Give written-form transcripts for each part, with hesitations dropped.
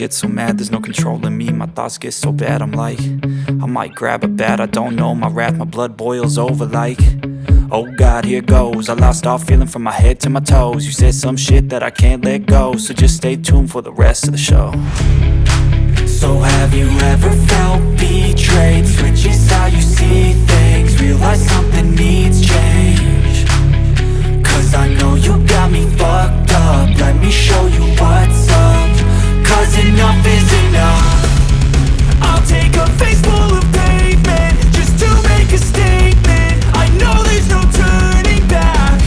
get so mad, there's no controlling me. My thoughts get so bad, I'm like, I might grab a bat, I don't know. My wrath, my blood boils over like, oh God, here goes. I lost all feeling from my head to my toes. You said some shit that I can't let go, so just stay tuned for the rest of the show. So have you ever felt betrayed? Switches how you see things, realize something needs change. Cause I know you got me fucked up, let me show you what's up. Cause enough is enough. I'll take a face full of pavement just to make a statement. I know there's no turning back.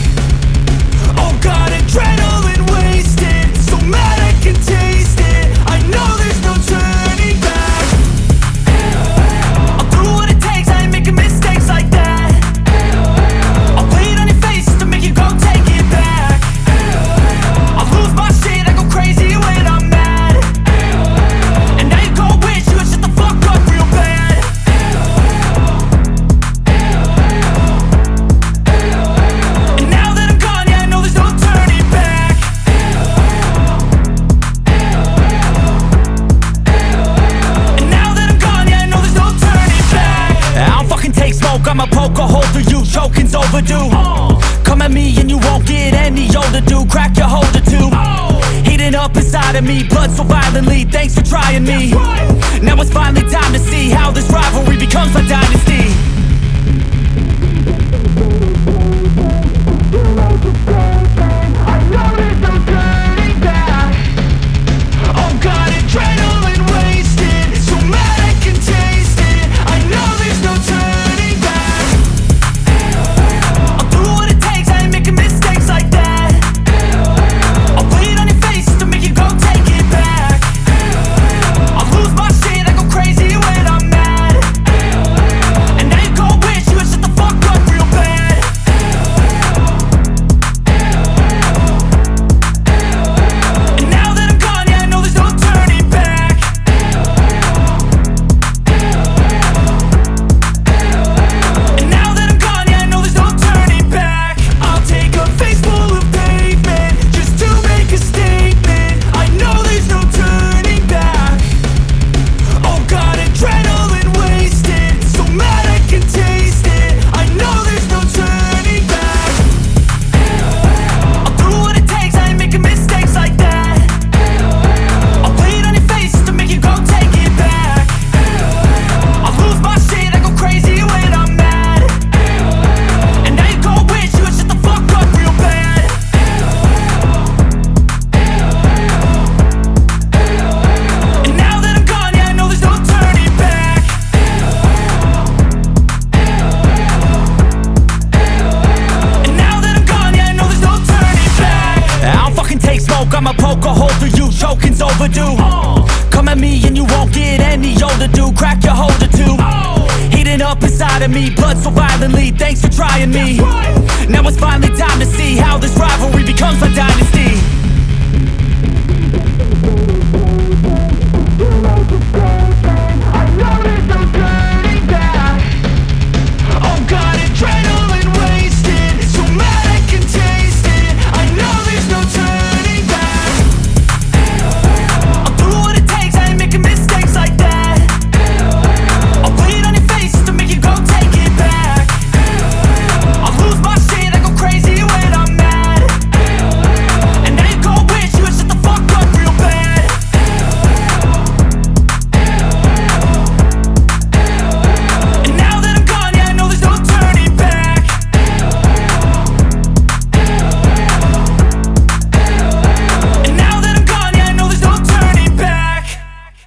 Oh God, adrenaline wasted, so mad I can taste it. I know there's no turning back. I'll do what it takes, I ain't making mistakes like that. I'll play it on your face to make you go take it back. I'll lose my shit, I go crazy when I'm mad. And now you go wish you would shut the fuck up real bad. And now that I'm gone, yeah, I know there's no turning back. And now that I'm gone, yeah, I know there's no turning back. I don't fucking take smoke, I'ma poke a hole through you, choking's overdue. Come at me and you won't get any older, dude. Crack your holder too. Heating up inside of me, blood so violently. Thanks for trying me. Now it's finally time to see how this rivalry becomes my dynasty. I know there's no turning back. Oh God, adrenaline wasted, so mad I can taste it. I know there's no turning back. I'll do what it takes, I ain't making mistakes like that. I'll play it on your face to make you go take it back. I'll lose my shit, I go crazy when I'm mad. And now you go wish you would shut the fuck up real bad. And now that I'm gone, yeah, I know there's no turning back. And now that I'm gone, yeah, I know there's no turning back. I'll take a face full of pavement just to make a statement. I know there's no turning back. Oh God, adrenaline wasted, so mad I can taste it. I know there's no turning back. I'll do what it takes, I ain't making mistakes like that. I'll play it on your face to make you go take it back. I'll lose my shit, I go crazy when I'm mad. And now you go wish you would shut the fuck up real bad. And now that I'm gone, yeah, I know there's no turning back. And now that I'm gone, yeah, I know there's no turning back. I don't fucking take smoke, I'ma poke a hole through you, choking's overdue. Come at me and you won't get any older, dude. Crack your holder too. Heating up inside of me, blood so violently. Thanks for trying me. Now it's finally time to see how this rivalry becomes my dynasty.